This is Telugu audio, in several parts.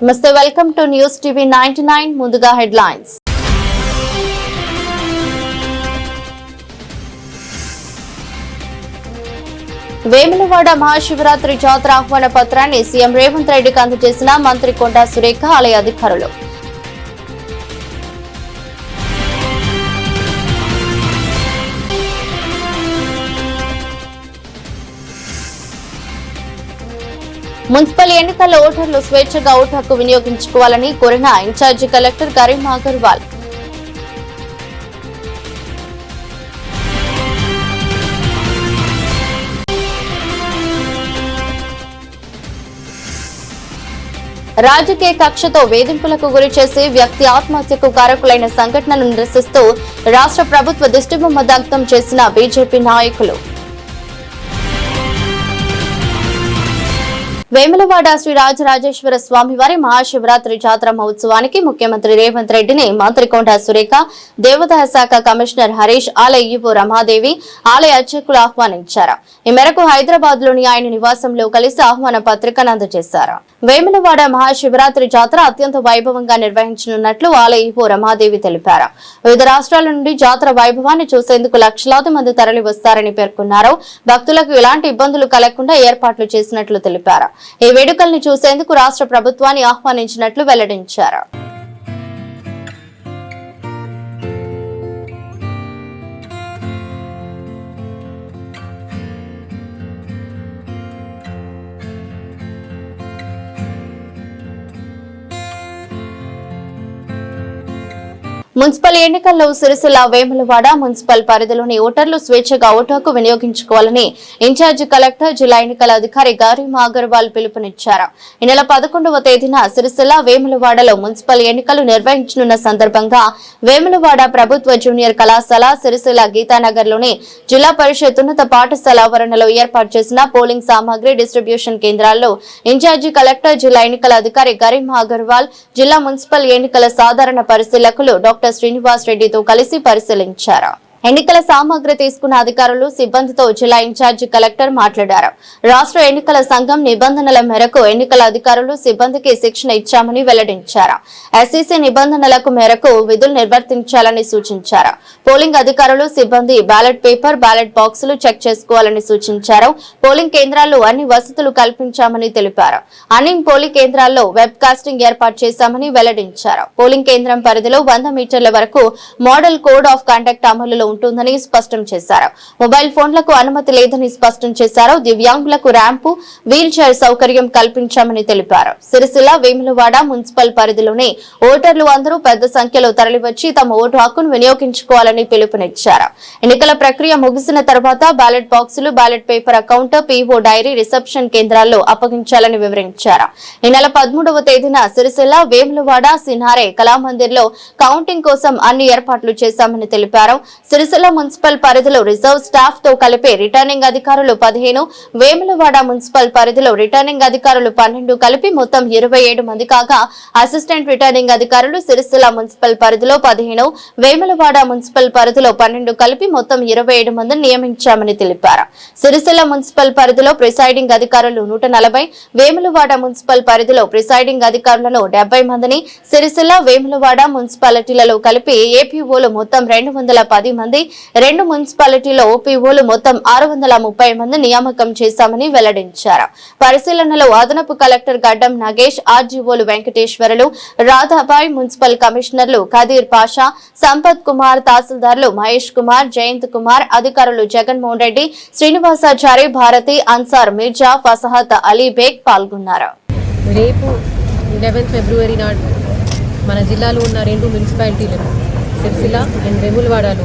నమస్తే, వెల్కమ్ టు న్యూస్ టీవీ 99. ముందుగా హెడ్లైన్స్. వేములవాడ మహాశివరాత్రి జాతర ఆహ్వాన పత్రాన్ని సీఎం రేవంత్ రెడ్డికి అందజేసిన మంత్రి కొండా సురేఖ, ఆలయ అధికారులు. మున్సిపల్ ఎన్నికల్లో ఓటర్లు స్వేచ్ఛగా ఓటు హక్కు వినియోగించుకోవాలని కోరిన ఇన్ఛార్జి కలెక్టర్ కరీం అగర్వాల్. రాజకీయ కక్షతో వేధింపులకు గురి చేసి వ్యక్తి ఆత్మహత్యకు కారకులైన సంఘటనలను నిరసిస్తూ రాష్ట్ర ప్రభుత్వ దిష్టిబొమ్మ దగ్ధం చేసిన బీజేపీ నాయకులు. వేములవాడ శ్రీ రాజరాజేశ్వర స్వామి వారి మహాశివరాత్రి జాతర మహోత్సవానికి ముఖ్యమంత్రి రేవంత్ రెడ్డిని మంత్రి కొండా సురేఖ, దేవాదాయ శాఖ కమిషనర్ హరీష్, ఆలయ ఈవో రమాదేవి, ఆలయ అర్చకులు ఆహ్వానించారు. ఈ మేరకు హైదరాబాద్ లోని ఆయన నివాసంలో కలిసి ఆహ్వాన పత్రికను అందజేశారు. వేములవాడ మహాశివరాత్రి జాతర అత్యంత వైభవంగా నిర్వహించనున్నట్లు ఆలయ ఈవో రమాదేవి తెలిపారు. వివిధ రాష్ట్రాల నుండి జాతర వైభవాన్ని చూసేందుకు లక్షలాది మంది తరలి వస్తారని పేర్కొన్నారు. భక్తులకు ఎలాంటి ఇబ్బందులు కలగకుండా ఏర్పాట్లు చేసినట్లు తెలిపారు. ఈ వేడుకల్ని చూసేందుకు రాష్ట్ర ప్రభుత్వాన్ని ఆహ్వానించినట్లు వెల్లడించారు. మున్సిపల్ ఎన్నికల్లో సిరిసిల్ల, వేములవాడ మున్సిపల్ పరిధిలోని ఓటర్లు స్వేచ్ఛగా ఓటు హక్కు వినియోగించుకోవాలని ఇన్ఛార్జి కలెక్టర్, జిల్లా ఎన్నికల అధికారి కరీం అగర్వాల్ పిలుపునిచ్చారు. ఈ నెల 11వ తేదీన సిరిసిల్ల, వేములవాడలో మున్సిపల్ ఎన్నికలు నిర్వహించనున్న సందర్భంగా వేములవాడ ప్రభుత్వ జూనియర్ కళాశాల, సిరిసిల్ల గీతానగర్ లోని జిల్లా పరిషత్ ఉన్నత పాఠశాల ఆవరణలో ఏర్పాటు చేసిన పోలింగ్ సామాగ్రి డిస్ట్రిబ్యూషన్ కేంద్రాల్లో ఇన్ఛార్జి కలెక్టర్, జిల్లా ఎన్నికల అధికారి కరీం అగర్వాల్, జిల్లా మున్సిపల్ ఎన్నికల సాధారణ పరిశీలకులు డాక్టర్ శ్రీనివాస్ రెడ్డితో కలిసి పరిశీలించారు. ఎన్నికల సామాగ్రి తీసుకున్న అధికారులు, సిబ్బందితో జిల్లా ఇన్ఛార్జి కలెక్టర్ మాట్లాడారు. రాష్ట్ర ఎన్నికల సంఘం నిబంధనల మేరకు ఎన్నికల అధికారులు, సిబ్బందికి శిక్షణ ఇచ్చామని వెల్లడించారు. ఎస్ఈసీ నిబంధనలకు మేరకు విధులు నిర్వర్తించాలని సూచించారు. పోలింగ్ అధికారులు, సిబ్బంది బ్యాలెట్ పేపర్, బ్యాలెట్ బాక్సులు చెక్ చేసుకోవాలని సూచించారు. పోలింగ్ కేంద్రాల్లో అన్ని వసతులు కల్పించామని తెలిపారు. అన్ని పోలింగ్ కేంద్రాల్లో వెబ్ కాస్టింగ్ ఏర్పాటు చేశామని వెల్లడించారు. పోలింగ్ కేంద్రం పరిధిలో 100 మీటర్ల వరకు మోడల్ కోడ్ ఆఫ్ కండక్ట్ అమలులో ఉంటుందని స్పష్టం చేశారు. మొబైల్ ఫోన్లకు అనుమతి లేదని స్పష్టం చేశారు. దివ్యాంగులకు ర్యాంపు, వీల్ చైర్ సౌకర్యం కల్పించామని తెలిపారు. సిరిసిల్ల, వేములవాడ మున్సిపల్ పరిధిలోని ఓటర్లు అందరూ పెద్ద సంఖ్యలో తరలివచ్చి తమ ఓటు హక్కును వినియోగించుకోవాలని పిలుపునిచ్చారు. ఎన్నికల ప్రక్రియ ముగిసిన తర్వాత బ్యాలెట్ బాక్సులు, ballot paper counter, PO diary reception కేంద్రాల్లో అప్పగించాలని వివరించారు. ఈ నెల 13వ తేదీన సిరిసిల్ల, వేములవాడ, సినారే కళామందిర్లో కౌంటింగ్ కోసం అన్ని ఏర్పాట్లు చేశామని తెలిపారు. సిరిసిల్ల మున్సిపల్ పరిధిలో రిజర్వ్ స్టాఫ్ తో కలిపి రిటర్నింగ్ అధికారులు 15, వేములవాడ మున్సిపల్ పరిధిలో రిటర్నింగ్ అధికారులు 12 కలిపి మొత్తం 27 మంది కాగా అసిస్టెంట్ రిటర్నింగ్ అధికారులు సిరిసిల్ల మున్సిపల్ పరిధిలో 15, వేములవాడ మున్సిపల్ పరిధిలో 12 కలిపి మొత్తం 27 మందిని నియమించామని తెలిపారు. సిరిసిల్ల మున్సిపల్ పరిధిలో ప్రిసైడింగ్ అధికారులు 140, వేములవాడ మున్సిపల్ పరిధిలో ప్రిసైడింగ్ అధికారులను 70 మందిని, సిరిసిల్ల, వేములవాడ మున్సిపాలిటీలలో కలిపి ఏపీఓలు మొత్తం 210 మంది, 2 మున్సిపాలిటీలో ఓపీఓలు మొత్తం 630 మంది నియామకం చేశామని వెల్లడించారు. పరిశీలనలో అదనపు కలెక్టర్ గడ్డం నాగేష్, ఆర్జీఓలు వెంకటేశ్వరులు, రాధాబాయ్, మున్సిపల్ కమిషనర్లు ఖదీర్ పాషా, సంపత్ కుమార్, తహసీల్దార్లు మహేష్ కుమార్, జయంత్ కుమార్, అధికారులు జగన్మోహన్ రెడ్డి, శ్రీనివాసాచారి, భారతి, అన్సార్ మిర్జా, ఫసహత్ అలీ బేగ్ పాల్గొన్నారు. రేపు 11 ఫిబ్రవరి నాడు మన జిల్లాలో ఉన్న 2 మున్సిపాలిటీలు సిరిసిల్ల అండ్ వేములవాడలో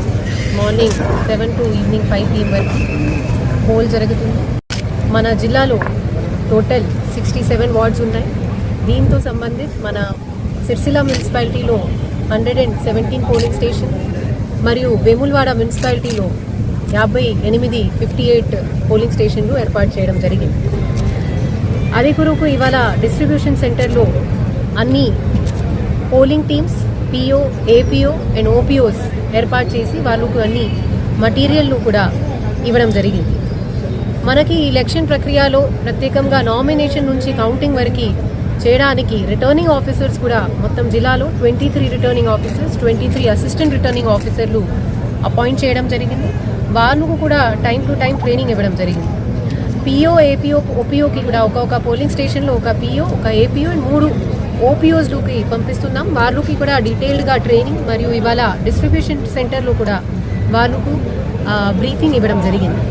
మార్నింగ్ 7 to ఈవినింగ్ 5 PM వరకు పోల్ జరుగుతుంది. మన జిల్లాలో టోటల్ 67 వార్డ్స్ ఉన్నాయి. దీంతో సంబంధిత మన సిరిసిల్ల మున్సిపాలిటీలో 117 పోలింగ్ స్టేషన్ మరియు వేములవాడ మున్సిపాలిటీలో 58 పోలింగ్ స్టేషన్లు ఏర్పాటు చేయడం జరిగింది. అదే కొరకు ఇవాళ డిస్ట్రిబ్యూషన్ సెంటర్లో అన్ని polling teams, PO, APO and OPOs ఏర్పాటు చేసి వాళ్ళకు అన్ని మటీరియల్ను కూడా ఇవ్వడం జరిగింది. మనకి ఎలక్షన్ ప్రక్రియలో ప్రత్యేకంగా నామినేషన్ నుంచి కౌంటింగ్ వరకు చేయడానికి రిటర్నింగ్ ఆఫీసర్స్ కూడా మొత్తం జిల్లాలో 23 రిటర్నింగ్ ఆఫీసర్స్, 23 అసిస్టెంట్ రిటర్నింగ్ ఆఫీసర్లు అపాయింట్ చేయడం జరిగింది. వాళ్ళకు కూడా టైం టు టైం ట్రైనింగ్ ఇవ్వడం జరిగింది. పిఓ, ఏపీఓ, ఓపీఓకి కూడా ఒక పోలింగ్ స్టేషన్లో ఒక పిఓ, ఒక ఏపీఓ, 3 ఓపీఓస్లోకి పంపిస్తున్నాం. వాళ్ళకి కూడా డీటెయిల్డ్గా ట్రైనింగ్ మరియు ఇవాళ డిస్ట్రిబ్యూషన్ సెంటర్లో కూడా వాళ్ళకు బ్రీఫింగ్ ఇవ్వడం జరిగింది.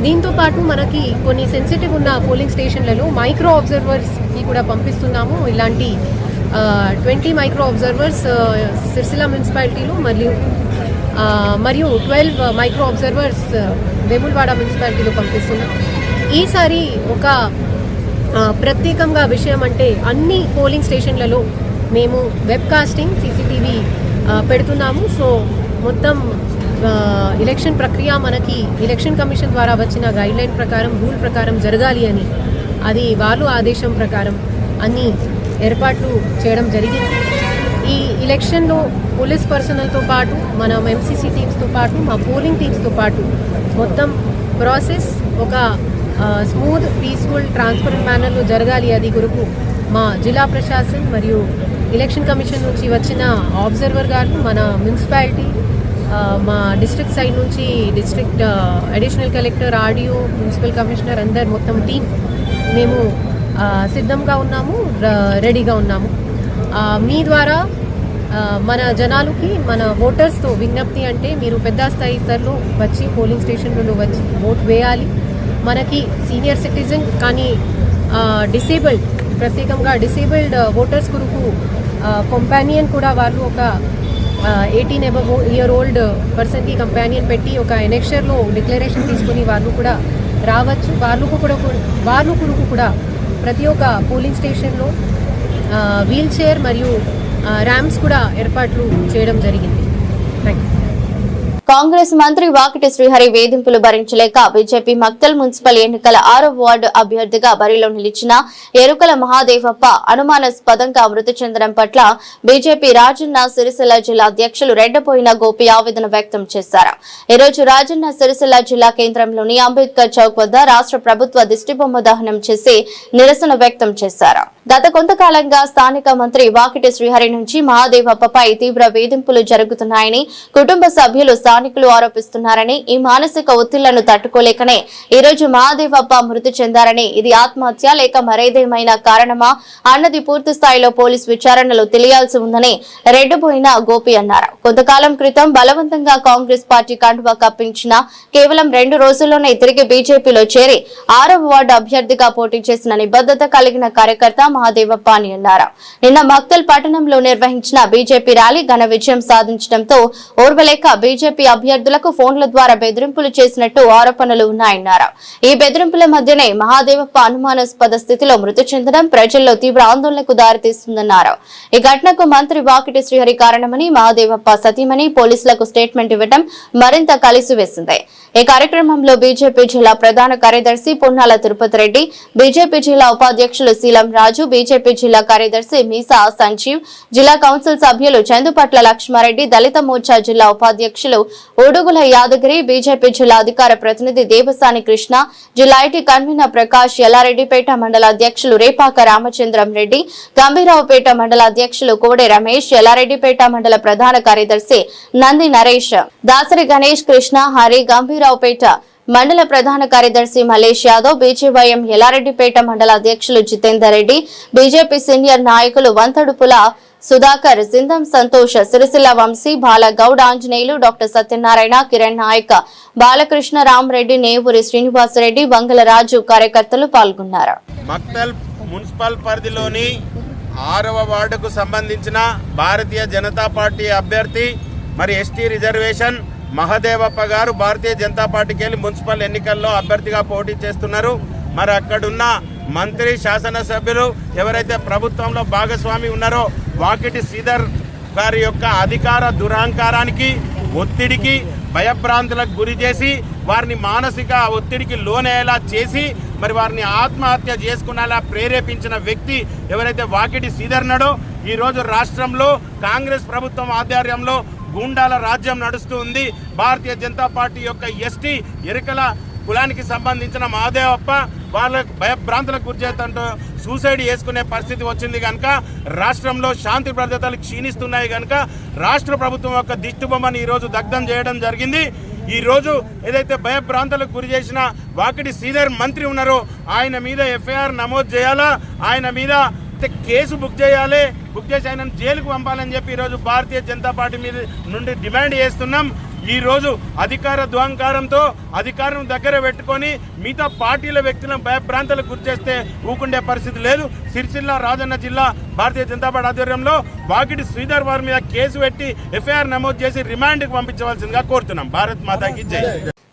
దీంతోపాటు మనకి కొన్ని సెన్సిటివ్ ఉన్న పోలింగ్ స్టేషన్లలో మైక్రో అబ్జర్వర్స్కి కూడా పంపిస్తున్నాము. ఇలాంటి 20 మైక్రో అబ్జర్వర్స్ సిరిసిల్ల మున్సిపాలిటీలో మరియు 12 మైక్రో అబ్జర్వర్స్ వేములవాడ మున్సిపాలిటీలో పంపిస్తున్నాం. ఈసారి ఒక ప్రత్యేకంగా విషయం అంటే అన్ని పోలింగ్ స్టేషన్లలో మేము వెబ్ కాస్టింగ్, సీసీటీవీ పెడుతున్నాము. సో మొత్తం ఎలక్షన్ ప్రక్రియ మనకి ఎలక్షన్ కమిషన్ ద్వారా వచ్చిన గైడ్లైన్ ప్రకారం, రూల్ ప్రకారం జరగాలి అని, అది వాళ్ళు ఆదేశం ప్రకారం అన్ని ఏర్పాట్లు చేయడం జరిగింది. ఈ ఎలక్షన్లో పోలీస్ పర్సనల్తో పాటు మన ఎంసీసీ టీమ్స్తో పాటు మా పోలింగ్ టీమ్స్తో పాటు మొత్తం ప్రాసెస్ ఒక స్మూత్, పీస్ఫుల్, ట్రాన్స్పరెంట్ మేనర్లో జరగాలి. అది కొరకు మా జిల్లా ప్రశాసన్ మరియు ఎలక్షన్ కమిషన్ నుంచి వచ్చిన ఆబ్జర్వర్ గారు, మన మున్సిపాలిటీ, మా డిస్ట్రిక్ట్ సైడ్ నుంచి district additional collector, RDO, municipal commissioner అందరు మొత్తం టీం మేము సిద్ధంగా ఉన్నాము, రెడీగా ఉన్నాము. మీ ద్వారా మన జనాలకి, మన ఓటర్స్తో విజ్ఞప్తి అంటే మీరు పెద్ద స్థాయి స్థాయిలో వచ్చి పోలింగ్ స్టేషన్లలో వచ్చి ఓట్ వేయాలి. మనకి సీనియర్ సిటిజన్ కానీ డిసేబుల్డ్, ప్రత్యేకంగా డిసేబుల్డ్ ఓటర్స్ కొరకు కంపానియన్ కూడా వాళ్ళు ఒక 18 అబవ్ ఇయర్ ఓల్డ్ పర్సన్కి కంపానియన్ పెట్టి ఒక ఎనెక్షర్లో డిక్లరేషన్ తీసుకుని వాళ్ళు కూడా రావచ్చు. వాళ్ళు కొరకు కూడా ప్రతి ఒక్క పోలింగ్ స్టేషన్లో వీల్ చైర్ మరియు ర్యామ్స్ కూడా ఏర్పాట్లు చేయడం జరిగింది. Thank you. కాంగ్రెస్ మంత్రి వాకిటి శ్రీహరి వేధింపులు భరించలేక బీజేపీ మక్తల్ మున్సిపల్ ఎన్నికల 6వ వార్డు అభ్యర్థిగా బరిలో నిలిచిన ఎరుకల మహాదేవప్ప అనుమానాస్పదంగా మృతి చెందడం పట్ల బీజేపీ రాజన్న సిరిసిల్ల జిల్లా అధ్యక్షులు రెడ్డపోయిన గోపి ఆవేదన వ్యక్తం చేశారు. ఈ రోజు రాజన్న సిరిసిల్ల జిల్లా కేంద్రంలోని అంబేద్కర్ చౌక్ వద్ద రాష్ట్ర ప్రభుత్వ దిష్టిబొమ్మ దహనం చేసి నిరసన వ్యక్తం చేశారు. గత కొంతకాలంగా స్థానిక మంత్రి వాకిటి శ్రీహరి నుంచి మహాదేవప్పపై తీవ్ర వేధింపులు జరుగుతున్నాయని కుటుంబ సభ్యులు, స్థానికులు ఆరోపిస్తున్నారని, ఈ మానసిక ఒత్తిళ్లను తట్టుకోలేకనే ఈ రోజు మహాదేవప్ప మృతి చెందారని, ఇది ఆత్మహత్య లేక మరేదేమైనా కారణమా అన్నది పూర్తి స్థాయిలో పోలీసు విచారణలో తెలియాల్సి ఉందని రెడ్డిపోయిన గోపి అన్నారు. కొంతకాలం క్రితం బలవంతంగా కాంగ్రెస్ పార్టీ కండువా కప్పించిన కేవలం 2 రోజుల్లోనే తిరిగి బీజేపీలో చేరి 6వ వార్డు అభ్యర్థిగా పోటీ చేసిన నిబద్ధత కలిగిన కార్యకర్త మహాదేవప్ప అని అన్నారు. నిన్న మక్తల్ పట్టణంలో నిర్వహించిన బీజేపీ ర్యాలీ ఘన విజయం సాధించడంతో ఓర్వలేక బీజేపీ అభ్యర్థులకు ఫోన్ల ద్వారా బెదిరింపులు చేసినట్టు ఆరోపణలు ఉన్నాయన్నారు. ఈ బెదిరింపుల మధ్యనే మహాదేవప్ప అనుమానాస్పద స్థితిలో మృతి చెందడం ప్రజల్లో తీవ్ర ఆందోళనకు దారితీస్తుందన్నారు. ఈ ఘటనకు మంత్రి వాకిటి శ్రీహరి కారణమని, మహాదేవప్ప సతీమణి పోలీసులకు స్టేట్మెంట్ ఇవ్వడం మరింత కలిసివేసింది. ఈ కార్యక్రమంలో బీజేపీ జిల్లా ప్రధాన కార్యదర్శి పొన్నాల తిరుపతి రెడ్డి, బీజేపీ జిల్లా ఉపాధ్యక్షులు శీలం రాజు, బీజేపీ జిల్లా కార్యదర్శి మీసా సంజీవ్, జిల్లా కౌన్సిల్ సభ్యులు చందుపట్ల లక్ష్మారెడ్డి, దళిత మోర్చా జిల్లా ఉపాధ్యక్షులు ఉడుగుల యాదగిరి, బీజేపీ జిల్లా అధికార ప్రతినిధి దేవసాని కృష్ణ, జిల్లా ఐటీ కన్వీనర్ ప్రకాష్, ఎల్లారెడ్డిపేట మండల అధ్యక్షులు రేపాక రామచంద్రం రెడ్డి, గంభీరావుపేట మండల అధ్యక్షులు కోడే రమేష్, ఎల్లారెడ్డిపేట మండల ప్రధాన కార్యదర్శి నంది నరేష్, దాసరి గణేష్, కృష్ణ, హరి, గంభీరావుపేట మండల ప్రధాన కార్యదర్శి మలేష్ యాదవ్, బీజేవైఎం ఎల్లారెడ్డిపేట మండల అధ్యక్షులు జితేందర్ రెడ్డి, బీజేపీ సీనియర్ నాయకులు వంతడుపుల సుధాకర్, సింధం సంతోష్, సిరిసిల్ల వంశీ, బాలగౌడ్, ఆంజనేయులు, డాక్టర్ సత్యనారాయణ, కిరణ్ నాయక్, బాలకృష్ణ, రామరెడ్డి, నేవూరి శ్రీనివాసరెడ్డి, వంగలరాజు కార్యకర్తలు పాల్గొన్నారు. మక్తల్ మున్సిపల్ పరిధిలోని 6వ వార్డుకు సంబంధించిన భారతీయ జనతా పార్టీ అభ్యర్థి మరి ఎస్టీ రిజర్వేషన్ మహాదేవప్ప గారు భారతీయ జనతా పార్టీకి వెళ్ళి మున్సిపల్ ఎన్నికల్లో అభ్యర్థిగా పోటీ చేస్తున్నారు. మరి అక్కడున్న మంత్రి, శాసనసభ్యులు ఎవరైతే ప్రభుత్వంలో భాగస్వామి ఉన్నారో వాకిటి శ్రీధర్ గారి యొక్క అధికార దురహంకారానికి, ఒత్తిడికి, భయభ్రాంతులకు గురి చేసి వారిని మానసిక ఒత్తిడికి లోనయ్యేలా చేసి మరి వారిని ఆత్మహత్య చేసుకునేలా ప్రేరేపించిన వ్యక్తి ఎవరైతే వాకిటి శ్రీధర్ నాడో, ఈరోజు రాష్ట్రంలో కాంగ్రెస్ ప్రభుత్వం ఆధ్వర్యంలో గూండాల రాజ్యం నడుస్తూ ఉంది. భారతీయ జనతా పార్టీ యొక్క ఎస్టీ ఎరుకల కులానికి సంబంధించిన మహాదేవప్ప వాళ్ళకు భయభ్రాంతులకు గురి చేస్తుంటూ సూసైడ్ చేసుకునే పరిస్థితి వచ్చింది కనుక రాష్ట్రంలో శాంతి భద్రతలు క్షీణిస్తున్నాయి కనుక రాష్ట్ర ప్రభుత్వం యొక్క దిష్టిబొమ్మని ఈరోజు దగ్ధం చేయడం జరిగింది. ఈరోజు ఏదైతే భయభ్రాంతులకు గురి చేసిన వాకిటి శ్రీధర్ మంత్రి ఉన్నారో ఆయన మీద ఎఫ్ఐఆర్ నమోదు చేయాలా, ఆయన మీద కేసు బుక్ చేయాలి, బుక్ చేసి ఆయన జైలుకు పంపాలని చెప్పి ఈరోజు భారతీయ జనతా పార్టీ మీద నుండి డిమాండ్ చేస్తున్నాం. ఈరోజు అధికార దుహంకారంతో అధికారం దగ్గర పెట్టుకొని మిగతా పార్టీల వ్యక్తులను భయభ్రాంతులకు గురి చేస్తే ఊకుండే పరిస్థితి లేదు. సిరిసిల్ల రాజన్న జిల్లా భారతీయ జనతా పార్టీ ఆధ్వర్యంలో వాకిటి శ్రీధర్ వారి మీద కేసు పెట్టి ఎఫ్ఐఆర్ నమోదు చేసి రిమాండ్కి పంపించవలసిందిగా కోరుతున్నాం. భారత్ మాతాకి జై.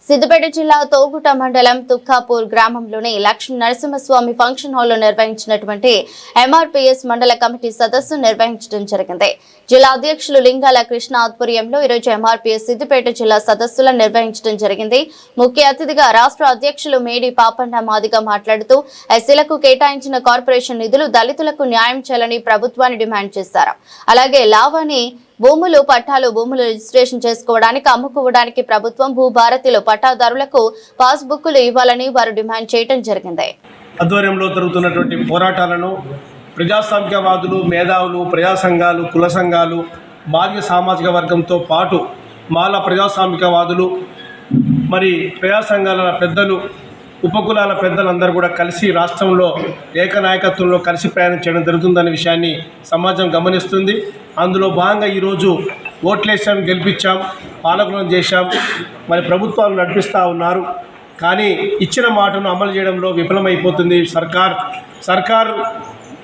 సిద్దిపేట జిల్లా తోగుట మండలం తుక్కాపూర్ గ్రామంలోని లక్ష్మీ నరసింహస్వామి ఫంక్షన్ హాల్లో నిర్వహించినటువంటి ఎంఆర్పీఎస్ మండల కమిటీ సదస్సు నిర్వహించడం జరిగింది. జిల్లా అధ్యక్షులు లింగాల కృష్ణ ఆధ్వర్యంలో ఈరోజు ఎంఆర్పీఎస్ సిద్దిపేట జిల్లా సదస్సులను నిర్వహించడం జరిగింది. ముఖ్య అతిథిగా రాష్ట్ర అధ్యక్షులు మేడి పాపన్న మాదిగ మాట్లాడుతూ ఎస్సీలకు కేటాయించిన కార్పొరేషన్ నిధులు దళితులకు న్యాయం చేయాలని ప్రభుత్వాన్ని డిమాండ్ చేశారు. అలాగే లావాణి భూములు పట్టాలు భూములు రిజిస్ట్రేషన్ చేసుకోవడానికి అమ్ముకోవడానికి ప్రభుత్వం భూభారతిలో పట్టాదారులకు పాస్ బుక్కులు ఇవ్వాలని వారు డిమాండ్ చేయడం జరిగింది. ఆధ్వర్యంలో జరుగుతున్నటువంటి పోరాటాలను ప్రజాస్వామికవాదులు, మేధావులు, ప్రజా సంఘాలు, కుల సంఘాలు, మాదిగ సామాజిక వర్గంతో పాటు మాల ప్రజాస్వామికవాదులు, మరి ప్రజా సంఘాల పెద్దలు, ఉపకులాల పెద్దలందరూ కూడా కలిసి రాష్ట్రంలో ఏకనాయకత్వంలో కలిసి ప్రయాణం చేయడం జరుగుతుందనే విషయాన్ని సమాజం గమనిస్తుంది. అందులో భాగంగా ఈరోజు ఓట్లేసాం, గెలిపించాం, పాలకులను చేశాం, మరి ప్రభుత్వాలు నడిపిస్తూ ఉన్నారు. కానీ ఇచ్చిన మాటను అమలు చేయడంలో విఫలమైపోతుంది సర్కార్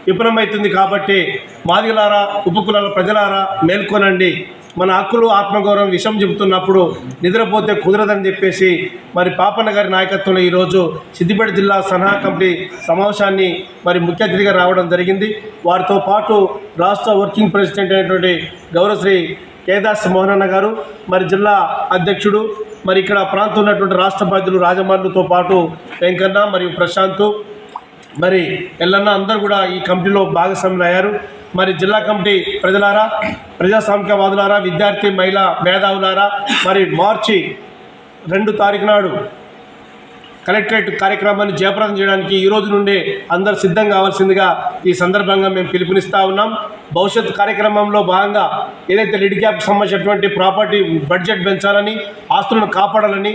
విఫలమవుతుంది. కాబట్టి మాదిగలారా, ఉపకులాల ప్రజలారా మేల్కొనండి. మన హక్కులు, ఆత్మగౌరవం విషయం చెబుతున్నప్పుడు నిద్రపోతే కుదరదని చెప్పేసి మరి పాపన్న గారి నాయకత్వంలో ఈరోజు సిద్దిపేట జిల్లా సలహా కమిటీ సమావేశాన్ని మరి ముఖ్య అతిథిగా రావడం జరిగింది. వారితో పాటు రాష్ట్ర వర్కింగ్ ప్రెసిడెంట్ అయినటువంటి గౌరవశ్రీ కేదాస్ మోహనన్న గారు, మరి జిల్లా అధ్యక్షుడు, మరి ఇక్కడ ప్రాంతం ఉన్నటువంటి రాష్ట్ర బాధ్యులు రాజమల్లుతో పాటు వెంకన్న మరియు ప్రశాంత్, మరి ఎల్లన్న అందరూ కూడా ఈ కమిటీలో భాగస్వాములు అయ్యారు. మరి జిల్లా కమిటీ ప్రజలారా, ప్రజాస్వామికవాదులారా, విద్యార్థి మహిళా మేధావులారా, మరి మార్చి 2 తారీఖు నాడు కలెక్టరేట్ కార్యక్రమాన్ని జయప్రదం చేయడానికి ఈ రోజు నుండే అందరు సిద్ధం కావాల్సిందిగా ఈ సందర్భంగా మేము పిలుపునిస్తూ ఉన్నాం. భవిష్యత్ కార్యక్రమంలో భాగంగా ఏదైతే లిడ్ క్యాప్కి సంబంధించినటువంటి ప్రాపర్టీ బడ్జెట్ పెంచాలని, ఆస్తులను కాపాడాలని,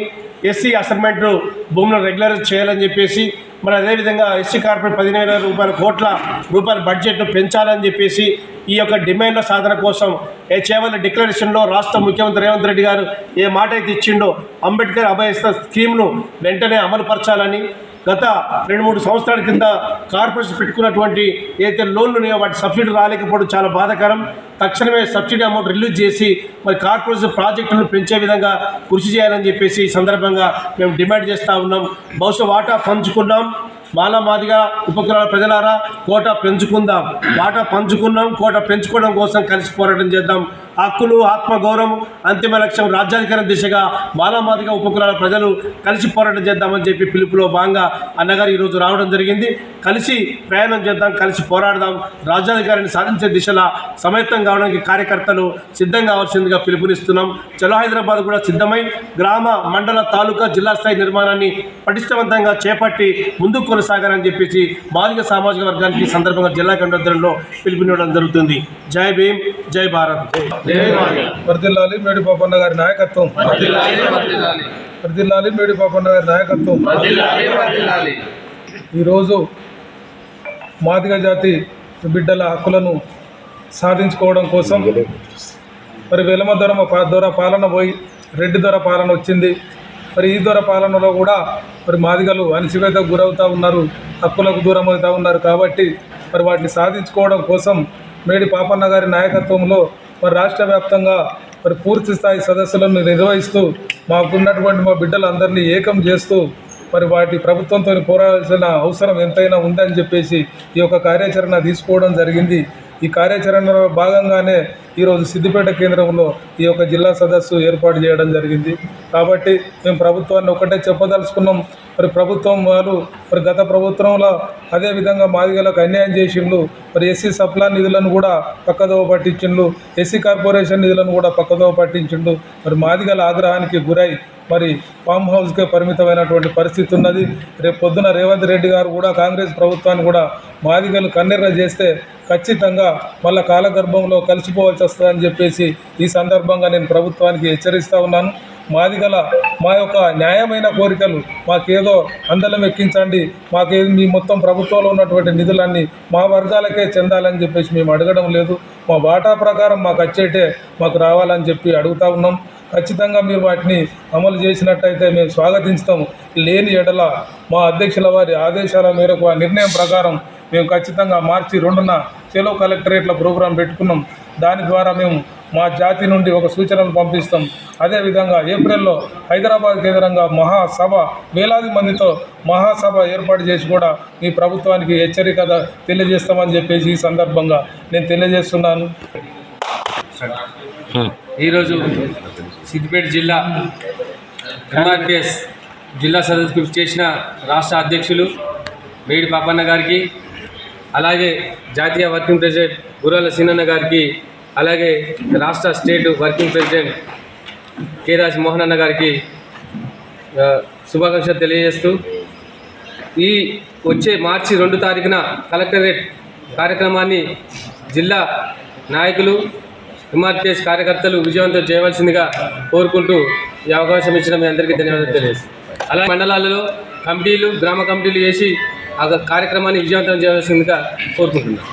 ఎస్సీ అసైన్మెంట్ భూములను రెగ్యులరైజ్ చేయాలని చెప్పేసి, మరి అదేవిధంగా ఎస్సీ కార్పొరేట్ 15,000 కోట్ల రూపాయల బడ్జెట్ను పెంచాలని చెప్పేసి ఈ యొక్క డిమాండ్ల సాధన కోసం చేవల్ల డిక్లరేషన్లో రాష్ట్ర ముఖ్యమంత్రి రేవంత్ రెడ్డి గారు ఏ మాట అయితే ఇచ్చిండో అంబేద్కర్ అభయస్థ స్కీమ్ను వెంటనే అమలుపరచాలని, గత 2-3 సంవత్సరాల కింద కార్పొరేషన్ పెట్టుకున్నటువంటి ఏదైతే లోన్లు ఉన్నాయో వాటి సబ్సిడీ రాలేకపోవడం చాలా బాధాకరం. తక్షణమే సబ్సిడీ అమౌంట్ రిలీజ్ చేసి మరి కార్పొరేషన్ ప్రాజెక్టులను పెంచే విధంగా కృషి చేయాలని చెప్పేసి ఈ సందర్భంగా మేము డిమాండ్ చేస్తూ ఉన్నాం. బహుశా వాటా పంచుకున్నాం, మాల మాదిగా ఉపకులాల ప్రజలారా కోటా పెంచుకుందాం. వాటా పంచుకున్నాం, కోటా పెంచుకోవడం కోసం కలిసి పోరాటం చేద్దాం. హక్కులు, ఆత్మగౌరవం అంతిమ లక్ష్యం రాజ్యాధికారం దిశగా మాల మాదిగా ఉపకులాల ప్రజలు కలిసి పోరాటం చేద్దామని చెప్పి పిలుపులో భాగంగా అన్నగారు ఈరోజు రావడం జరిగింది. కలిసి ప్రయాణం చేద్దాం, కలిసి పోరాడదాం, రాజ్యాధికారాన్ని సాధించే దిశలా సమయత్తం కావడానికి కార్యకర్తలు సిద్ధం కావాల్సిందిగా పిలుపునిస్తున్నాం. చలో హైదరాబాద్ కూడా సిద్ధమై గ్రామ, మండల, తాలూకా, జిల్లా స్థాయి నిర్మాణాన్ని పటిష్టవంతంగా చేపట్టి ముందుకు కొనసాగాలని చెప్పేసి మాదిగ సామాజిక వర్గానికి సందర్భంగా జిల్లా కమిటీ పిలుపునివ్వడం జరుగుతుంది. జై భీమ్, జై భారత్. వర్ధిల్లాలి మేడి పాపన్న గారి నాయకత్వం, వర్ధిల్లాలి మేడి పాపన్న గారి నాయకత్వం. ఈరోజు మాదిగ జాతి బిడ్డల హక్కులను సాధించుకోవడం కోసం మరి వెలమ దొర పాలన పోయి రెడ్డి దొర పాలన వచ్చింది. మరి ఈ దొర పాలనలో కూడా మరి మాదిగలు అణచివేతకు గురవుతూ ఉన్నారు, హక్కులకు దూరం అవుతూ ఉన్నారు. కాబట్టి మరి వాటిని సాధించుకోవడం కోసం మేడి పాపన్న గారి నాయకత్వంలో మరి రాష్ట్ర వ్యాప్తంగా మరి పూర్తి స్థాయి సదస్సులను నిర్వహిస్తూ మాకున్నటువంటి మా బిడ్డలందరినీ ఏకం చేస్తూ మరి వాటి ప్రభుత్వంతో పోరాడాల్సిన అవసరం ఎంతైనా ఉందని చెప్పేసి ఈ యొక్క కార్యాచరణ తీసుకోవడం జరిగింది. ఈ కార్యాచరణలో భాగంగానే ఈరోజు సిద్దిపేట కేంద్రంలో ఈ యొక్క జిల్లా సదస్సు ఏర్పాటు చేయడం జరిగింది. కాబట్టి మేము ప్రభుత్వాన్ని ఒకటే చెప్పదలుచుకున్నాం. మరి ప్రభుత్వం వారు మరి గత ప్రభుత్వంలో అదేవిధంగా మాదిగలకు అన్యాయం చేసిండ్రు. మరి ఎస్సీ సప్లాన్ నిధులను కూడా పక్కదోవ పట్టించిండ్రు, ఎస్సీ కార్పొరేషన్ నిధులను కూడా పక్కదోవ పట్టించిండ్రు. మరి మాదిగల ఆగ్రహానికి గురై మరి ఫామ్ హౌస్కే పరిమితమైనటువంటి పరిస్థితి ఉన్నది. రేపు పొద్దున రేవంత్ రెడ్డి గారు కూడా కాంగ్రెస్ ప్రభుత్వాన్ని కూడా మాదిగలు కన్నెర్ర చేస్తే ఖచ్చితంగా మళ్ళా కాలగర్భంలో కలిసిపోవాల్సి వస్తుందని చెప్పేసి ఈ సందర్భంగా నేను ప్రభుత్వానికి హెచ్చరిస్తూ ఉన్నాను. మాదిగల మా యొక్క న్యాయమైన కోరికలు మాకేదో అందలం ఎక్కించండి, మాకేది మీ మొత్తం ప్రభుత్వంలో ఉన్నటువంటి నిధులన్నీ మా వర్గాలకే చెందాలని చెప్పేసి మేము అడగడం లేదు. మా వాటా ప్రకారం మాకు వచ్చేటే మాకు రావాలని చెప్పి అడుగుతూ ఉన్నాం. ఖచ్చితంగా మీరు వాటిని అమలు చేసినట్టయితే మేము స్వాగతిస్తాము. లేని ఎడల మా అధ్యక్షుల వారి ఆదేశాల మేరకు ఆ నిర్ణయం ప్రకారం మేము ఖచ్చితంగా మార్చి 2న చెలో కలెక్టరేట్ల ప్రోగ్రాం పెట్టుకున్నాం. దాని ద్వారా మేము మా జాతి నుండి ఒక సూచనలు పంపిస్తాం. అదేవిధంగా ఏప్రిల్లో హైదరాబాద్ కేంద్రంగా మహాసభ వేలాది మందితో మహాసభ ఏర్పాటు చేసి కూడా మీ ప్రభుత్వానికి హెచ్చరిక తెలియజేస్తామని చెప్పేసి ఈ సందర్భంగా నేను తెలియజేస్తున్నాను. ఈరోజు సిద్దిపేట జిల్లా ఎంఆర్పిఎస్ జిల్లా సదస్సుకు చేసిన రాష్ట్ర అధ్యక్షులు మేడి పాపన్న గారికి, అలాగే జాతీయ వర్కింగ్ ప్రెసిడెంట్ గుర్రాల సీనన్న గారికి, అలాగే రాష్ట్ర స్టేట్ వర్కింగ్ ప్రెసిడెంట్ కేరాజ్ మోహన్ అన్న గారికి శుభాకాంక్షలు తెలియజేస్తూ, ఈ వచ్చే మార్చి 2 తారీఖున కలెక్టరేట్ కార్యక్రమాన్ని జిల్లా నాయకులు ఎంఆర్పిఎస్ కార్యకర్తలు విజయవంతం చేయవలసిందిగా కోరుకుంటూ ఈ అవకాశం ఇచ్చిన మీ అందరికీ ధన్యవాదాలు తెలియజేస్తాను. అలాగే మండలాలలో కమిటీలు, గ్రామ కమిటీలు చేసి ఆ కార్యక్రమాన్ని విజయవంతం చేయవలసిందిగా కోరుకుంటున్నాను.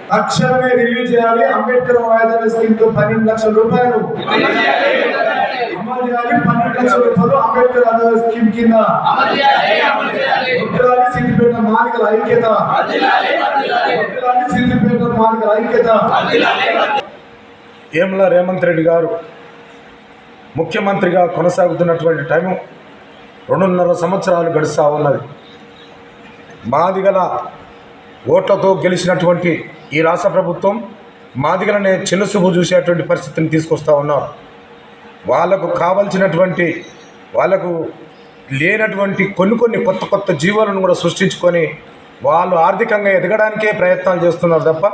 తక్షణమే రివ్యూ చేయాలి. అంబేద్కర్ వాయిదాల స్కీమ్ తో 12 లక్షల రూపాయలు అమలు చేయాలి. 12 లక్షల రూపాయలు అంబేద్కర్ వాయిదాల స్కీమ్ కింద సిద్దిపేట మాదిగల ఐక్యత, సిద్దిపేట మాదిగల ఐక్యత. ఏమల రేవంత్ రెడ్డి గారు ముఖ్యమంత్రిగా కొనసాగుతున్నటువంటి టైము 2.5 సంవత్సరాలు గడుస్తూ ఉన్నది. మాదిగల ఓట్లతో గెలిచినటువంటి ఈ రాష్ట్ర ప్రభుత్వం మాదిగలనే చిన్నసూపు చూసేటువంటి పరిస్థితిని తీసుకొస్తూ ఉన్నారు. వాళ్ళకు కావలసినటువంటి, వాళ్ళకు లేనటువంటి కొన్ని కొత్త జీవాలను కూడా సృష్టించుకొని వాళ్ళు ఆర్థికంగా ఎదగడానికే ప్రయత్నాలు చేస్తున్నారు తప్ప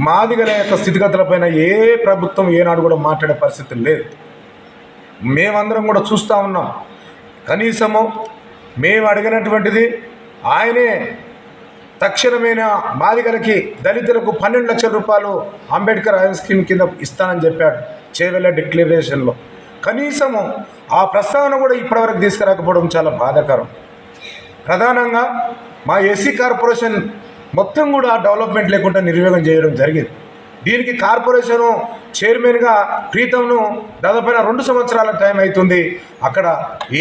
మాదిగల యొక్క స్థితిగతులపైన ఏ ప్రభుత్వం ఏనాడు కూడా మాట్లాడే పరిస్థితి లేదు. మేమందరం కూడా చూస్తూ ఉన్నాం. కనీసము మేము అడిగినటువంటిది ఆయనే తక్షణమైన మాదిగలకి, దళితులకు 12 లక్షల రూపాయలు అంబేద్కర్ ఆయుష్ స్కీమ్ కింద ఇస్తానని చెప్పాడు చేవెళ్ళ డిక్లరేషన్లో. కనీసము ఆ ప్రస్తావన కూడా ఇప్పటివరకు తీసుకురాకపోవడం చాలా బాధాకరం. ప్రధానంగా మా ఎస్సీ కార్పొరేషన్ మొత్తం కూడా డెవలప్మెంట్ లేకుండా నిర్వహణ చేయడం జరిగింది. దీనికి కార్పొరేషను చైర్మన్గా ప్రీతంను దాదాపున 2 సంవత్సరాల టైం అవుతుంది. అక్కడ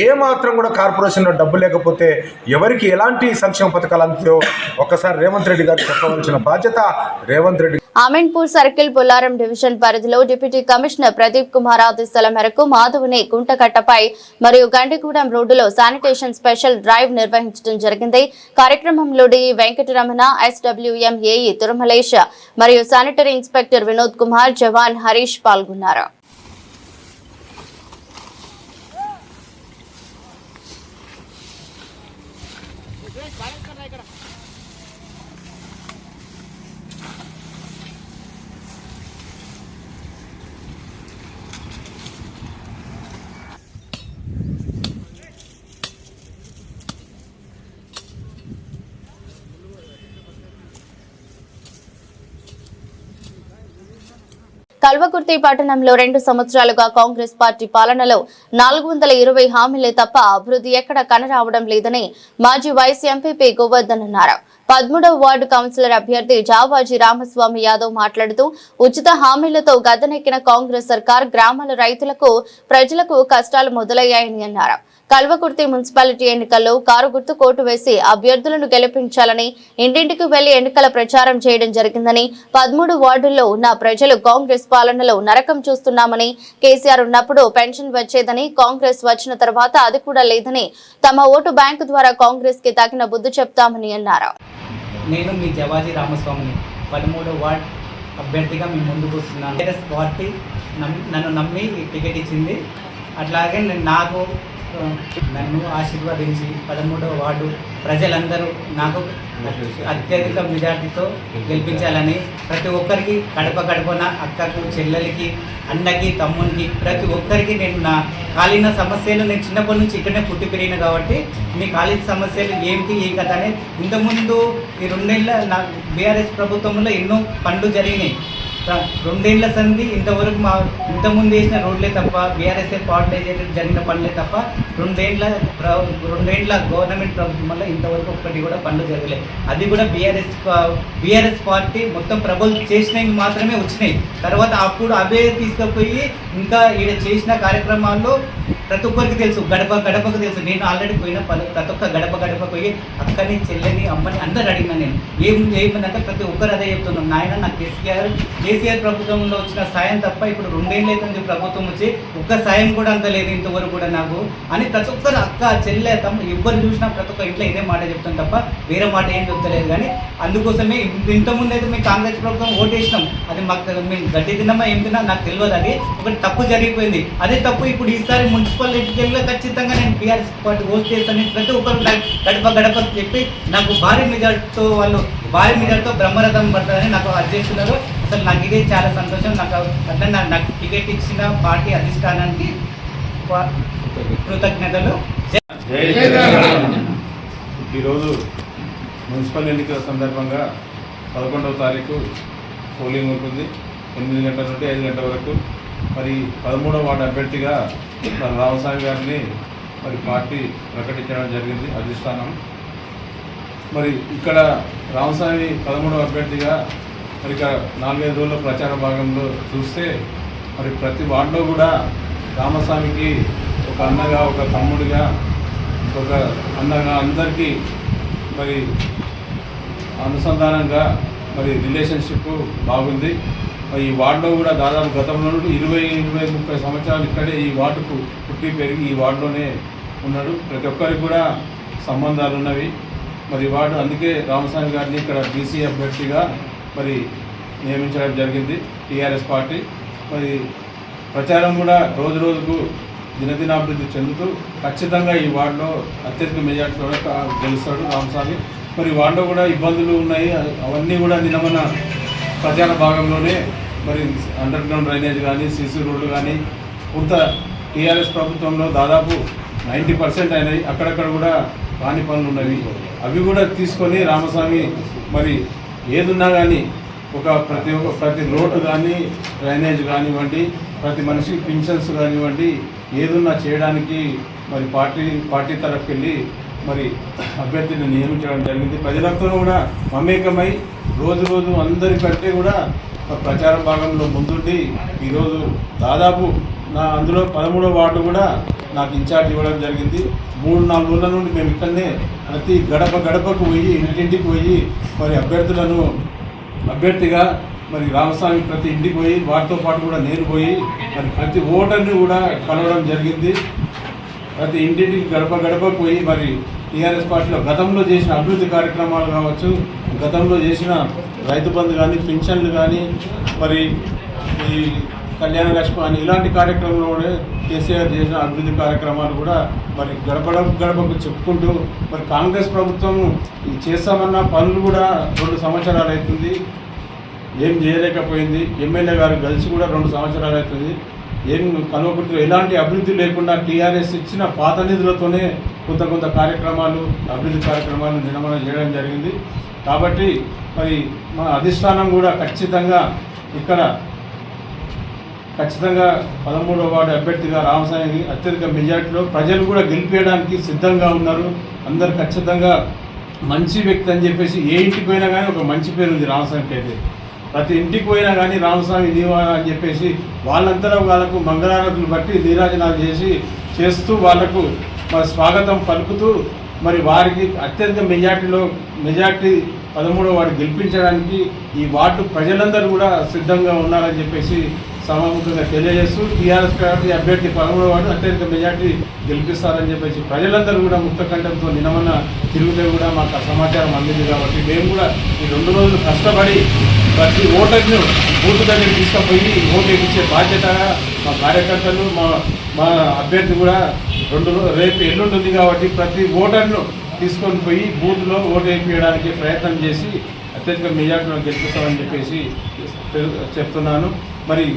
ఏమాత్రం కూడా కార్పొరేషన్లో డబ్బు లేకపోతే ఎవరికి ఎలాంటి సంక్షేమ పథకాలు అంతాయో ఒక్కసారి రేవంత్ రెడ్డి గారు చెప్పవలసిన బాధ్యత రేవంత్ రెడ్డి. ఆమెండ్పూర్ సర్కిల్ బొల్లారం డివిజన్ పరిధిలో డిప్యూటీ కమిషనర్ ప్రదీప్ కుమార్ ఆదేశాల మేరకు మాధవుని గుంటకట్టపై మరియు గండిగూడెం రోడ్డులో శానిటేషన్ స్పెషల్ డ్రైవ్ నిర్వహించడం జరిగింది. కార్యక్రమంలో D Venkataramana, SWM AE Tirumalesh మరియు శానిటరీ ఇన్స్పెక్టర్ వినోద్ కుమార్, జవాన్ హరీష్ పాల్గొన్నారు. కల్వకుర్తి పట్టణంలో 2 సంవత్సరాలుగా కాంగ్రెస్ పార్టీ పాలనలో 420 హామీలే తప్ప అభివృద్ధి ఎక్కడ కనరావడం లేదని మాజీ వైస్ ఎంపీపీ గోవర్ధన్ అన్నారు. 13వ వార్డు కౌన్సిలర్ అభ్యర్థి జావాజీ రామస్వామి యాదవ్ మాట్లాడుతూ ఉచిత హామీలతో గద్దెనెక్కిన కాంగ్రెస్ సర్కార్ గ్రామాల రైతులకు, ప్రజలకు కష్టాలు మొదలయ్యాయని అన్నారు. కల్వకుర్తి మున్సిపాలిటీ ఎన్నికల్లో కారు గుర్తు కోటు వేసి అభ్యర్థులను గెలిపించాలని ఇంటింటికి వెళ్లి ఎన్నికల ప్రచారం చేయడం జరిగిందని, 13 వార్డుల్లో ఉన్న ప్రజలు కాంగ్రెస్ పాలనలో నరకం చూస్తున్నామని, కేసీఆర్ ఉన్నప్పుడు పెన్షన్ వచ్చేదని, కాంగ్రెస్ వచ్చిన తర్వాత అది కూడా లేదని, తమ ఓటు బ్యాంకు ద్వారా కాంగ్రెస్ కి తగిన బుద్ధి చెప్తామని అన్నారు. నేను మీ జవాజీ రామస్వామిని 13వ వార్డ్ అభ్యర్థిగా మీ ముందుకు వస్తున్నాను. కాంగ్రెస్ పార్టీ నన్ను నమ్మి టికెట్ ఇచ్చింది. అట్లాగే నాకు నన్ను ఆశీర్వదించి 13వ వార్డు ప్రజలందరూ నాకు అత్యధిక మెజార్టీతో గెలిపించాలని ప్రతి ఒక్కరికి గడప గడపన అక్కకు చెల్లెలకి అన్నకి తమ్మునికి ప్రతి ఒక్కరికి నేను నా కాలిన సమస్యలు నేను చిన్నప్పటి నుంచి ఇక్కడనే పుట్టి పెరిగిన కాబట్టి మీ కాలిన సమస్యలు ఏమిటి ఏ కథ అనేది ఇంతకుముందు ఈ 2 నెలల నా బీఆర్ఎస్ ప్రభుత్వంలో ఎన్నో పనులు జరిగినాయి. 2 ఏళ్ల సంధి ఇంతవరకు ఇంతకుముందు వేసిన రోడ్లే తప్ప బీఆర్ఎస్ పార్టీ జరిగిన పనులే తప్ప 2 ఏళ్ల గవర్నమెంట్ ప్రభుత్వం వల్ల ఇంతవరకు ఒక్కటి కూడా పనులు జరగలేదు. అది కూడా బీఆర్ఎస్ పార్టీ మొత్తం ప్రభుత్వం చేసినవి మాత్రమే వచ్చినాయి. తర్వాత అప్పుడు అవే తీసుకుపోయి ఇంకా ఈడ చేసిన కార్యక్రమాల్లో ప్రతి ఒక్కరికి తెలుసు, గడప గడపకు తెలుసు. నేను ఆల్రెడీ పోయిన ప్రతి ఒక్క గడప గడప పోయి అక్కని చెల్లెని అమ్మని అందరు అడిగినా నేను ఏమంటే ప్రతి ఒక్కరు అదే చెప్తున్నాను, నాయన నాకు కేసీఆర్ ప్రభుత్వంలో వచ్చిన సాయం తప్ప ఇప్పుడు 2 ఏళ్ళు అవుతుంది ప్రభుత్వం వచ్చి ఒక్క సాయం కూడా అంత లేదు ఇంతవరకు కూడా నాకు అని ప్రతి ఒక్కరు అక్క చెల్లె తమ్ముడు ఎవరు చూసినా ప్రతి ఒక్క ఇంట్లో ఇదే మాట చెప్తాను తప్ప వేరే మాట ఏం చెప్తలేదు. కానీ అందుకోసమే ఇంతకుముందు అయితే మేము కాంగ్రెస్ ప్రభుత్వం ఓటేసినాం, అది మాకు మేము గడ్డి తిన్నామా ఏం తిన్నా నాకు తెలియదు. అది ఒకటి తప్పు జరిగిపోయింది. అదే తప్పు ఇప్పుడు ఈసారి మున్సిపల్ ఎన్నికల్లో ఖచ్చితంగా నేను బీఆర్ఎస్ పార్టీ ఓట్ చేస్తాను ప్రతి ఒక్కరు గడప గడప చెప్పి నాకు భారీ మెజార్టీతో బ్రహ్మరథం పడతారని నాకు అధ్యక్షున్నారు. అసలు నాకు ఇదే చాలా సంతోషం. నాకు నాకు టికెట్ ఇచ్చిన పార్టీ అధిష్టానానికి కృతజ్ఞతలు. ఈరోజు మున్సిపల్ ఎన్నికల సందర్భంగా 11వ తారీఖు పోలింగ్ ఉంటుంది. 8 గంటల నుండి 5 గంటల వరకు. మరి 13వ వార్డు అభ్యర్థిగా రామస్వామి గారిని మరి పార్టీ ప్రకటించడం జరిగింది అధిష్టానం. మరి ఇక్కడ రామస్వామి 13వ అభ్యర్థిగా మరి ఇక 4-5 రోజుల ప్రచార భాగంలో చూస్తే మరి ప్రతి వార్డులో కూడా రామస్వామికి ఒక అన్నగా, ఒక తమ్ముడిగా, ఒక అన్నగా అందరికీ మరి అనుసంధానంగా మరి రిలేషన్షిప్ బాగుంది. ఈ వార్డులో కూడా దాదాపు గతంలో 20-30 సంవత్సరాలు ఇక్కడే ఈ వార్డుకు పుట్టి పెరిగి ఈ వార్డులోనే ఉన్నాడు. ప్రతి ఒక్కరికి కూడా సంబంధాలు ఉన్నవి. మరి వార్డు అందుకే రామస్వామి గారిని ఇక్కడ బీసీ అభ్యర్థిగా మరి నియమించడం జరిగింది టీఆర్ఎస్ పార్టీ. మరి ప్రచారం కూడా రోజు రోజుకు దినదినాభివృద్ధి చెందుతూ ఖచ్చితంగా ఈ వార్డులో అత్యధిక మెజార్టీతో గెలుస్తాడు రామస్వామి. మరి వార్డులో కూడా ఇబ్బందులు ఉన్నాయి, అవన్నీ కూడా నిన్న ప్రచార భాగంలోనే మరి అండర్ గ్రౌండ్ డ్రైనేజ్ కానీ, సీసీ రోడ్లు కానీ కొంత టీఆర్ఎస్ ప్రభుత్వంలో దాదాపు 90% అయినాయి. అక్కడక్కడ కూడా కాని పనులు ఉన్నవి. అవి కూడా తీసుకొని రామస్వామి మరి ఏదున్నా కానీ ప్రతి రోడ్డు కానీ, డ్రైనేజ్ కానివ్వండి, ప్రతి మనిషికి పింఛన్స్ కానివ్వండి, ఏదున్నా చేయడానికి మరి పార్టీ తరఫుకి వెళ్ళి మరి అభ్యర్థిని నియమించడం జరిగింది. ప్రజలతో కూడా మమేకమై రోజు అందరికంటే కూడా ప్రచార భాగంలో ముందుండి ఈరోజు దాదాపు అందులో 13వ వార్డు కూడా నాకు ఇన్ఛార్జ్ ఇవ్వడం జరిగింది. 3-4 రోజుల నుండి మేము ఇక్కడనే ప్రతి గడపకు పోయి ఇంటింటికి పోయి మరి అభ్యర్థిగా మరి రామస్వామి ప్రతి ఇంటికి పోయి వారితో పాటు కూడా నేను పోయి మరి ప్రతి ఓటర్ని కూడా కలవడం జరిగింది. ప్రతి ఇంటింటికి గడపకు పోయి మరి టీఆర్ఎస్ పార్టీలో గతంలో చేసిన అభివృద్ధి కార్యక్రమాలు కావచ్చు, గతంలో చేసిన రైతు బంధు కానీ, పింఛన్లు కానీ, మరి ఈ కళ్యాణ లక్ష్మి అని ఇలాంటి కార్యక్రమంలో కూడా కేసీఆర్ చేసిన అభివృద్ధి కార్యక్రమాలు కూడా మరి గడపకు చెప్పుకుంటూ మరి కాంగ్రెస్ ప్రభుత్వం చేస్తామన్న పనులు కూడా 2 సంవత్సరాలు అవుతుంది, ఏం చేయలేకపోయింది. ఎమ్మెల్యే గారు కలిసి కూడా 2 సంవత్సరాలు అవుతుంది. ఏం కల్వకుర్తిలో ఎలాంటి అభివృద్ధి లేకుండా టీఆర్ఎస్ ఇచ్చిన పాత నిధులతోనే కొంత కార్యక్రమాలు, అభివృద్ధి కార్యక్రమాలు నిర్మాణం చేయడం జరిగింది. కాబట్టి మరి మా అధిష్టానం కూడా ఖచ్చితంగా 13వ వార్డు అభ్యర్థిగా రామస్వామిని అత్యధిక మెజార్టీలో ప్రజలు కూడా గెలిపేయడానికి సిద్ధంగా ఉన్నారు. అందరు ఖచ్చితంగా మంచి వ్యక్తి అని చెప్పేసి ఏ ఇంటికి పోయినా కానీ ఒక మంచి పేరు ఉంది రామస్వామికి. అయితే ప్రతి ఇంటికి పోయినా కానీ రామస్వామి నీవా అని చెప్పేసి వాళ్ళంతలో వాళ్ళకు మంగళారతులు బట్టి నీరాజనాలు చేస్తూ వాళ్లకు మరి స్వాగతం పలుకుతూ మరి వారికి అత్యధిక మెజార్టీ 13వ వార్డు గెలిపించడానికి ఈ వార్డు ప్రజలందరూ కూడా సిద్ధంగా ఉన్నారని చెప్పేసి సమాముఖంగా తెలియజేస్తూ టీఆర్ఎస్ పార్టీ అభ్యర్థి 13వ వార్డు అత్యధిక మెజార్టీ గెలిపిస్తారని చెప్పేసి ప్రజలందరూ కూడా ముక్తకంఠంతో నిన్నమన్న తిరుగుతే కూడా మాకు సమాచారం అందింది. కాబట్టి మేము కూడా ఈ 2 రోజులు కష్టపడి ప్రతి ఓటర్ను బూత్ దగ్గర తీసుకుపోయి ఓటు ఇచ్చే బాధ్యత మా కార్యకర్తలు, మా మా అభ్యర్థి కూడా రేపు ఎల్లుండి ఉంది కాబట్టి ప్రతి ఓటర్ను తీసుకొని పోయి బూత్లో ఓటు వేయించడానికి ప్రయత్నం చేసి అత్యధిక మెజార్టీలో గెలిపిస్తామని చెప్పేసి చెప్తున్నాను. మరి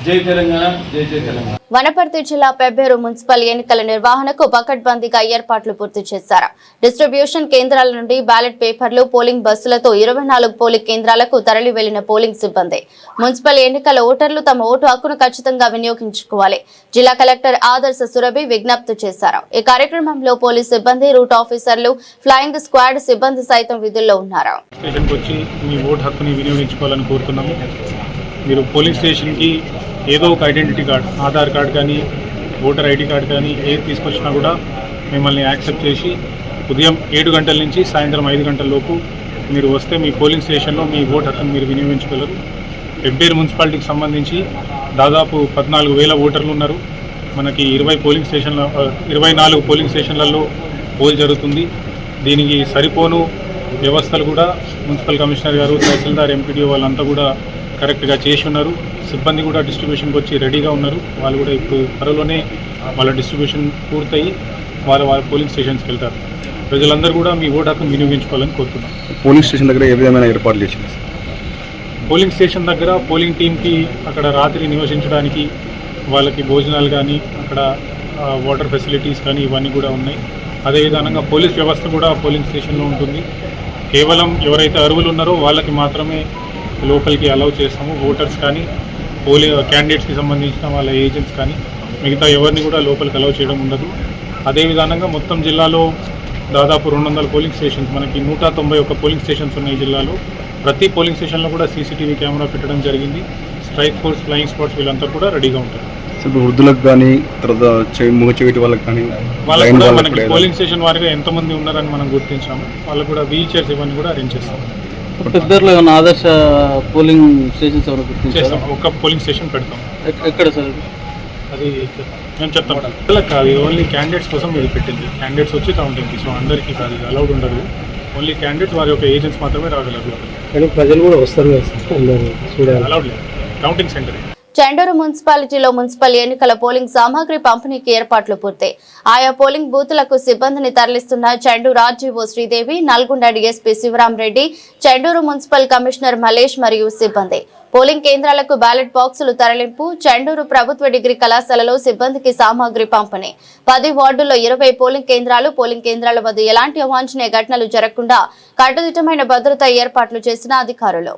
జై తెలంగాణ, జై జై తెలంగాణ. వనపర్తి జిల్లా పెబ్బేరు మున్సిపల్ ఎన్నికల నిర్వహణకు పకడ్బందీగా ఏర్పాట్లు పూర్తి చేశారు. డిస్ట్రిబ్యూషన్ కేంద్రాల నుండి బ్యాలెట్ పేపర్లు, పోలింగ్ బస్సులతో 24 పోలింగ్ కేంద్రాలకు తరలి వెళ్లిన పోలింగ్ సిబ్బంది. మున్సిపల్ ఎన్నికల ఓటర్లు తమ ఓటు హక్కును ఖచ్చితంగా వినియోగించుకోవాలి. జిల్లా కలెక్టర్ ఆదర్శ సురభి విజ్ఞప్తి చేశారు. ఈ కార్యక్రమంలో పోలీస్ సిబ్బంది, రూట్ ఆఫీసర్లు, ఫ్లయింగ్ స్క్వాడ్ సిబ్బంది సైతం విధుల్లో ఉన్నారు. మీరు పోలింగ్ స్టేషన్కి ఏదో ఒక ఐడెంటిటీ కార్డ్, ఆధార్ కార్డ్ కానీ ఓటర్ ఐడి కార్డ్ కానీ ఏది తీసుకొచ్చినా కూడా మిమ్మల్ని యాక్సెప్ట్ చేసి ఉదయం 7 గంటల నుంచి సాయంత్రం 5 గంటల లోపు మీరు వస్తే మీ పోలింగ్ స్టేషన్లో మీ ఓటు హక్కును మీరు వినియోగించుకోగలరు. పెబ్బేరు మున్సిపాలిటీకి సంబంధించి దాదాపు 14,000 ఓటర్లు ఉన్నారు. మనకి 24 పోలింగ్ స్టేషన్లలో పోల్ జరుగుతుంది. దీనికి సరిపోను వ్యవస్థలు కూడా మున్సిపల్ కమిషనర్ గారు, తహసీల్దార్, ఎంపీడీఓ వాళ్ళంతా కూడా కరెక్ట్గా చేసి ఉన్నారు. సిబ్బంది కూడా డిస్ట్రిబ్యూషన్కి వచ్చి రెడీగా ఉన్నారు. వాళ్ళు కూడా ఇప్పుడు త్వరలోనే వాళ్ళ డిస్ట్రిబ్యూషన్ పూర్తయి వాళ్ళ పోలింగ్ స్టేషన్స్కి వెళ్తారు. ప్రజలందరూ కూడా మీ ఓటు హక్కును వినియోగించుకోవాలని కోరుతున్నాం. పోలింగ్ స్టేషన్ దగ్గర ఏ విధమైన ఏర్పాట్లు చేసింది? పోలింగ్ స్టేషన్ దగ్గర పోలింగ్ టీంకి అక్కడ రాత్రి నివసించడానికి వాళ్ళకి భోజనాలు కానీ, అక్కడ వాటర్ ఫెసిలిటీస్ కానీ ఇవన్నీ కూడా ఉన్నాయి. అదేవిధంగా పోలీస్ వ్యవస్థ కూడా పోలింగ్ స్టేషన్లో ఉంటుంది. కేవలం ఎవరైతే అర్హులు ఉన్నారో వాళ్ళకి మాత్రమే లోపలికి అలౌ చేస్తాము. ఓటర్స్ కానీ, క్యాండిడేట్స్కి సంబంధించిన వాళ్ళ ఏజెంట్స్ కానీ మిగతా ఎవరిని కూడా లోపలికి అలౌ చేయడం ఉండదు. అదేవిధంగా మొత్తం జిల్లాలో దాదాపు 200 పోలింగ్ స్టేషన్స్, మనకి 191 పోలింగ్ స్టేషన్స్ ఉన్నాయి జిల్లాలో. ప్రతి పోలింగ్ స్టేషన్లో కూడా సీసీటీవీ కెమెరా పెట్టడం జరిగింది. స్ట్రైక్ ఫోర్స్, ఫ్లయింగ్ స్క్వాడ్స్ వీళ్ళంతా కూడా రెడీగా ఉంటారు. వృద్ధులకు కానీ, తర్వాత మూగచెవిటి వాళ్ళకి కానీ, వాళ్ళకి కూడా మనకి పోలింగ్ స్టేషన్ వారిగా ఎంతమంది ఉన్నారని మనం గుర్తించాము. వాళ్ళకు కూడా వీల్ చైర్స్ ఇవన్నీ కూడా అరేంజ్ చేస్తాము. పెద్దలో ఏమైనా ఆదర్శ పోలింగ్ స్టేషన్స్ ఏమైనా చేస్తాం. ఒక పోలింగ్ స్టేషన్ పెడతాం. ఎక్కడ సార్ అది మేము చెప్తాం. పిల్లలకు కాదు, ఓన్లీ క్యాండిడేట్స్ కోసం ఇది పెట్టింది. క్యాండిడేట్స్ వచ్చి కౌంటింగ్కి, సో అందరికీ కాదు, ఇది అలౌడ్ ఉండదు. ఓన్లీ క్యాండిడేట్స్ వారి యొక్క ఏజెంట్స్ మాత్రమే రాగలరు. కానీ ప్రజలు కూడా వస్తారు కదా, అలౌడ్ లేదు. Counting centre. చెండూరు మున్సిపాలిటీలో మున్సిపల్ ఎన్నికల పోలింగ్ సామాగ్రి పంపిణీకి ఏర్పాట్లు పూర్తి. ఆయా పోలింగ్ బూతులకు సిబ్బందిని తరలిస్తున్న Chandur RGO Sridevi, Nalgonda DSP Sivaram Reddy, Chandur municipal commissioner Malesh మరియు సిబ్బంది. పోలింగ్ కేంద్రాలకు బ్యాలెట్ బాక్సులు తరలింపు. చెండూరు ప్రభుత్వ డిగ్రీ కళాశాలలో సిబ్బందికి సామాగ్రి పంపిణీ. 10 వార్డుల్లో 20 పోలింగ్ కేంద్రాలు. పోలింగ్ కేంద్రాల వద్ద ఎలాంటి అవాంఛనీయ ఘటనలు జరగకుండా కట్టుదిట్టమైన భద్రతా ఏర్పాట్లు చేసిన అధికారులు.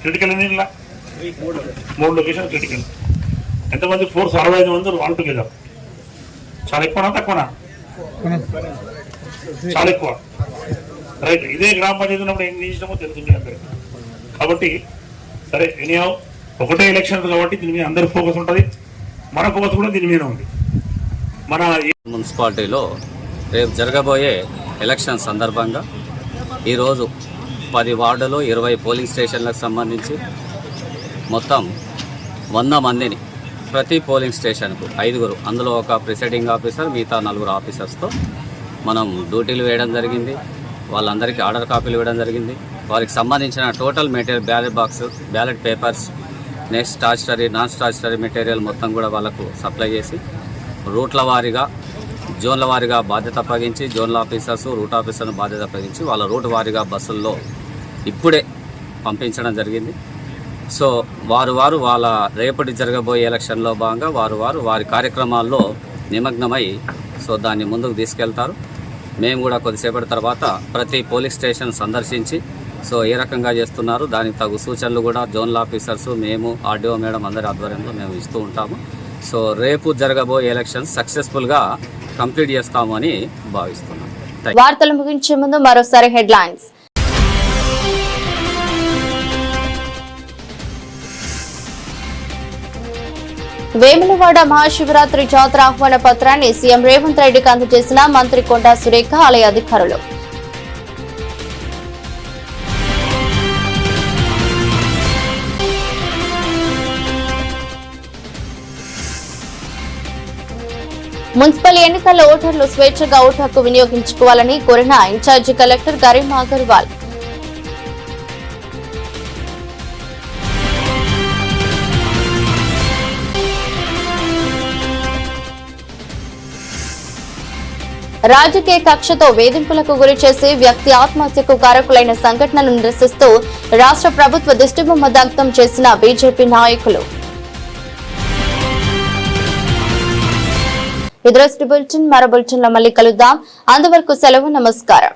క్రిటికల్ ఎన్ని 3 లొకేషన్ క్రిటికల్. ఎంతమంది? 465 మంది ఆల్ టుగెదర్. చాలా ఎక్కువనా తక్కువనా? చాలా ఎక్కువ. రైట్. ఇదే గ్రామ పంచాయతీ ఉన్నప్పుడు ఏం చేసినామో తెలుస్తుంది అందరికి. కాబట్టి సరే, ఎనీహౌ ఒకటే ఎలక్షన్ కాబట్టి దీని మీద అందరి ఫోకస్ ఉంటుంది. మన ఫోకస్ కూడా దీని మీద ఉంది. మన మున్సిపాలిటీలో రేపు జరగబోయే ఎలక్షన్ సందర్భంగా ఈరోజు 10 వార్డులు, 20 పోలింగ్ స్టేషన్లకు సంబంధించి మొత్తం 100 మందిని ప్రతి పోలింగ్ స్టేషన్కు 5, అందులో ఒక ప్రిసైడింగ్ ఆఫీసర్, మిగతా 4 ఆఫీసర్స్తో మనం డ్యూటీలు వేయడం జరిగింది. వాళ్ళందరికీ ఆర్డర్ కాపీలు ఇవ్వడం జరిగింది. వారికి సంబంధించిన total material, ballot box, ballot papers, next statutory, non statutory material మొత్తం కూడా వాళ్ళకు సప్లై చేసి రూట్ల వారీగా, జోన్ల వారీగా బాధ్యత అప్పగించి, జోన్ల ఆఫీసర్స్, రూట్ ఆఫీసర్ను బాధ్యత అప్పగించి వాళ్ళ రూట్ వారీగా బస్సుల్లో ఇప్పుడే పంపించడం జరిగింది. సో వారు వాళ్ళ రేపటి జరగబోయే ఎలక్షన్లో భాగంగా వారి కార్యక్రమాల్లో నిమగ్నమై సో దాన్ని ముందుకు తీసుకెళ్తారు. మేము కూడా కొద్దిసేపటి తర్వాత ప్రతి పోలీస్ స్టేషన్ సందర్శించి సో ఏ రకంగా చేస్తున్నారు దానికి తగు సూచనలు కూడా జోనల్ ఆఫీసర్స్, మేము, ఆర్డీఓ మేడం అందరి ఆధ్వర్యంలో మేము ఇస్తూ ఉంటాము. సో రేపు జరగబోయే ఎలక్షన్ సక్సెస్ఫుల్గా కంప్లీట్ చేస్తామని భావిస్తున్నాం. వార్తలు ముగించే ముందు మరోసారి హెడ్లైన్స్. వేములవాడ మహాశివరాత్రి జాతర ఆహ్వాన పత్రాన్ని సీఎం రేవంత్ రెడ్డికి అందజేసిన మంత్రి కొండా సురేఖ, ఆలయ అధికారులు. మున్సిపల్ ఎన్నికల్లో ఓటర్లు స్వేచ్ఛగా ఓటు హక్కు వినియోగించుకోవాలని కోరిన ఇన్ఛార్జి కలెక్టర్ గరిమా అగర్వాల్. రాజకీయ కక్షతో వేధింపులకు గురి చేసి వ్యక్తి ఆత్మహత్యకు కారకులైన సంఘటనను నిరసిస్తూ రాష్ట్ర ప్రభుత్వ దిష్టిబొమ్మ దగ్ధం చేసిన బీజేపీ నాయకులు. ఇదే బులెటిన్ మరో బులెటిన్లో మళ్ళీ కలుద్దాం. అంతవరకు సెలవు. నమస్కారం.